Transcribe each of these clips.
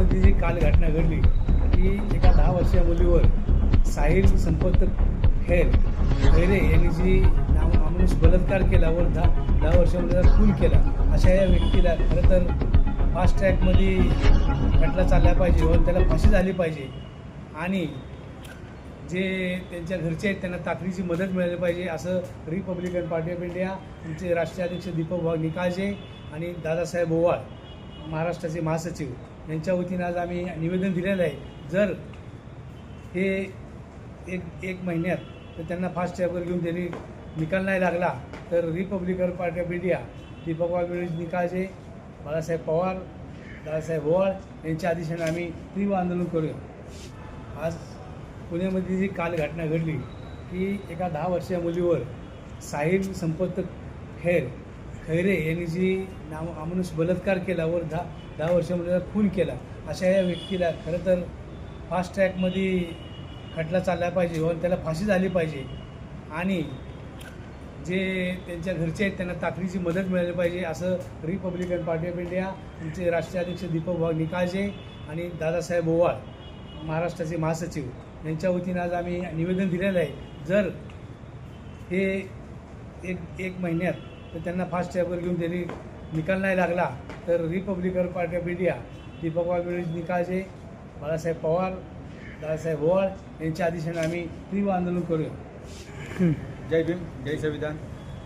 पुण्यामध्ये जी काल घटना घडली की एका 10 वर्षीय मुलीवर साहिल संपत खैरे यांनी जी नाममानुष बलात्कार केला व 10 वर्षीय मुलीला खून केला, अशा या व्यक्तीला खरं तर फास्ट ट्रॅकमध्ये खटला चालला पाहिजे व त्याला फाशी झाली पाहिजे आणि जे त्यांच्या घरचे आहेत त्यांना तातडीची मदत मिळाली पाहिजे, असं रिपब्लिकन पार्टी ऑफ इंडिया आमचे राष्ट्रीय अध्यक्ष दीपक भाऊ निकाळजे आणि दादासाहेब ओवाळ महाराष्ट्राचे महासचिव यांच्या वतीनं आज आम्ही निवेदन दिलेलं आहे. जर हे एक महिन्यात तर त्यांना फास्ट ट्रॅकवर घेऊन त्यांनी निकाल नाही लागला तर Republican party of India Deepak भाऊ निकाळजे, बाळासाहेब पवार, दादासाहेब ओवाळ यांच्या आदेशाने आम्ही तीव्र आंदोलन करूया. आज पुण्यामध्ये जी काल घटना घडली की एका 10 वर्षीय मुलीवर साहिल संपत खैरे यांनी जी नाममानुष बलात्कार केला व 10 वर्षीय मुलीला खून केला, अशा या व्यक्तीला खरं तर फास्ट ट्रॅकमध्ये खटला चालला पाहिजे व त्याला फाशी झाली पाहिजे आणि जे त्यांच्या घरचे आहेत त्यांना तातडीची मदत मिळाली पाहिजे, असं रिपब्लिकन पार्टी ऑफ इंडिया आमचे राष्ट्रीय अध्यक्ष दीपक भाऊ निकाळजे आणि दादासाहेब ओवाळ महाराष्ट्राचे महासचिव यांच्या वतीनं आज आम्ही निवेदन दिलेलं आहे. जर हे एक महिन्यात तर त्यांना फास्ट ट्रॅकवर घेऊन त्यांनी निकाल नाही लागला तर Republican party of India Deepak भाऊ निकाळजे, बाळासाहेब पवार, दादासाहेब ओवाळ यांच्या आदेशाने आम्ही तीव्र आंदोलन करूया. जय भीम, जय संविधान.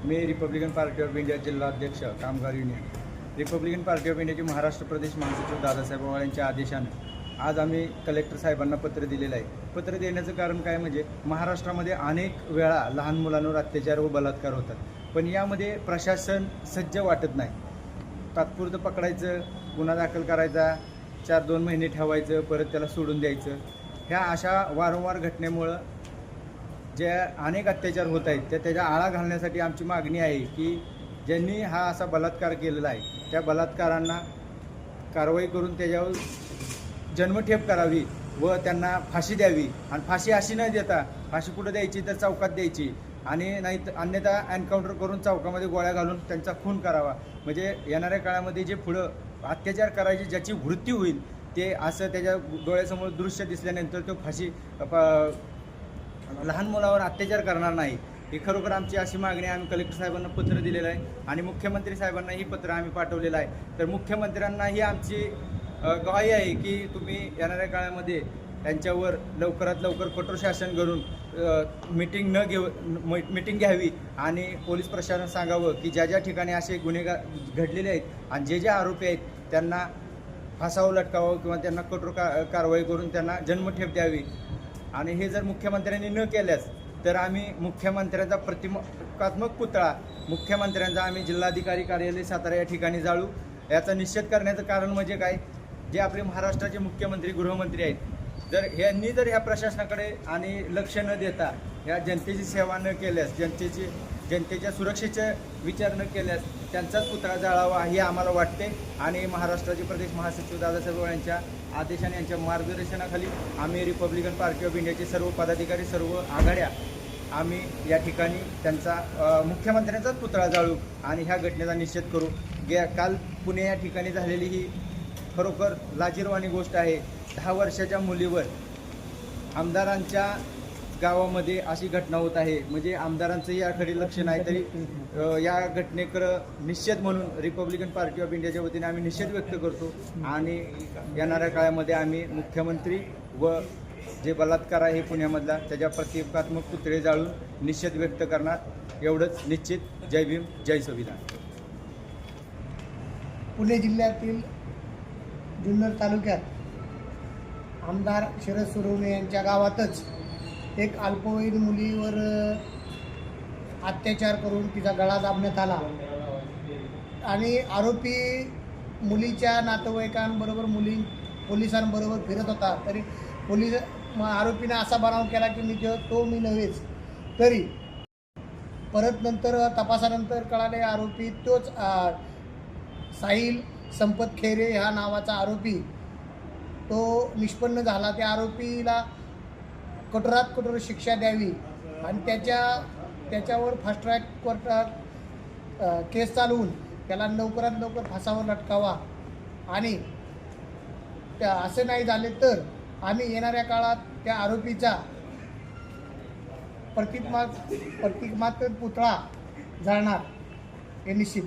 मी रिपब्लिकन पार्टी ऑफ इंडिया जिल्हा अध्यक्ष कामगार युनियन रिपब्लिकन पार्टी ऑफ इंडियाचे महाराष्ट्र प्रदेश महासचिव दादासाहेब ओवाळ यांच्या आदेशाने आज आम्ही कलेक्टर साहेबांना पत्र दिलेलं आहे. पत्र देण्याचं कारण काय म्हणजे महाराष्ट्रामध्ये अनेक वेळा लहान मुलांवर अत्याचार व बलात्कार होतात, पण यामध्ये प्रशासन सज्ज वाटत नाही. तात्पुरतं पकडायचं, गुन्हा दाखल करायचा, 2 महिने ठेवायचं, परत त्याला सोडून द्यायचं. ह्या अशा वारंवार घटनेमुळं जे अनेक अत्याचार होत आहेत त्याच्या आळा घालण्यासाठी आमची मागणी आहे की ज्यांनी हा असा बलात्कार केलेला आहे त्या बलात्कारांना कारवाई करून त्याच्यावर जन्मठेप करावी व त्यांना फाशी द्यावी. आणि फाशी अशी न देता फाशी कुठं द्यायची तर चौकात द्यायची आणि नाही अन्यथा एन्काउंटर करून चौकामध्ये गोळ्या घालून त्यांचा खून करावा. म्हणजे येणाऱ्या काळामध्ये जे पुढं अत्याचार करायची ज्याची वृत्ती होईल ते असं त्याच्या डोळ्यासमोर दृश्य दिसल्यानंतर तो फाशी लहान मुलावर अत्याचार करणार नाही. ही खरोखर आमची अशी मागणी आम्ही कलेक्टर साहेबांना पत्र दिलेलं आहे आणि मुख्यमंत्री साहेबांनाही पत्र आम्ही पाठवलेलं आहे. तर मुख्यमंत्र्यांनाही आमची ग्वाही आहे की तुम्ही येणाऱ्या काळामध्ये त्यांच्यावर लवकरात लवकर कठोर शासन करून मीटिंग घ्यावी आणि पोलीस प्रशासन सांगावं की ज्या ठिकाणी असे गुन्हेगार घडलेले आहेत आणि जे आरोपी आहेत त्यांना फासावर लटकावं किंवा त्यांना कठोर कारवाई करून त्यांना जन्मठेप द्यावी. आणि हे जर मुख्यमंत्र्यांनी न केल्यास तर आम्ही मुख्यमंत्र्यांचा प्रतिकात्मक पुतळा मुख्यमंत्र्यांचा आम्ही जिल्हाधिकारी कार्यालय सातारा या ठिकाणी जाळू. याचा निषेध करण्याचं कारण म्हणजे काय, जे आपले महाराष्ट्राचे मुख्यमंत्री गृहमंत्री आहेत जर ह्यांनी ह्या प्रशासनाकडे आणि लक्ष न देता ह्या जनतेची सेवा न केल्यास जनतेच्या सुरक्षेचा विचार न केल्यास त्यांचाच पुतळा जाळावा हे आम्हाला वाटते. आणि महाराष्ट्राचे प्रदेश महासचिव दादासाहेब ओवाळ यांच्या आदेशाने यांच्या मार्गदर्शनाखाली आम्ही रिपब्लिकन पार्टी ऑफ इंडियाचे सर्व पदाधिकारी सर्व आघाड्या आम्ही या ठिकाणी त्यांचा मुख्यमंत्र्यांचाच पुतळा जाळू आणि ह्या घटनेचा निषेध करू. काल पुणे या ठिकाणी झालेली ही खरोखर लाजिरवाणी गोष्ट आहे. 10 वर्षाच्या मुलीवर आमदारांच्या गावामध्ये अशी घटना होत आहे. म्हणजे आमदारांचंही याकडे लक्ष नाही तरी या घटनेकडं निषेध म्हणून रिपब्लिकन पार्टी ऑफ इंडियाच्या वतीने आम्ही निषेध व्यक्त करतो आणि येणाऱ्या काळामध्ये आम्ही मुख्यमंत्री व जे बलात्कार आहे पुण्यामधला त्याच्या प्रतिकात्मक पुतळे जाळून निषेध व्यक्त करणार. एवढंच निश्चित. जय भीम, जय संविधान. पुणे जिल्ह्यातील जुन्नर तालुक्यात आमदार शरद सोनवणे यांच्या गावातच एक अल्पवयीन मुलीवर अत्याचार करून तिचा गळा दाबण्यात आला आणि आरोपी मुलीच्या नातेवाईकांबरोबर पोलिसांबरोबर फिरत होता. तरी आरोपीने असा बनाव केला की मी नव्हेच. तरी परत नंतर तपासानंतर कळाले आरोपी तोच साहिल संपत खैरे ह्या नावाचा आरोपी तो निष्पन्न झाला. त्या आरोपीला कठोरात कठोर शिक्षा द्यावी आणि त्याच्यावर फास्ट ट्रॅक कोर्टात केस चालवून त्याला लवकरात लवकर फासावर लटकावा आणि त्या असे नाही झाले तर आम्ही येणाऱ्या काळात त्या आरोपीचा प्रतिमात्मक पुतळा जाळणार हे निश्चित.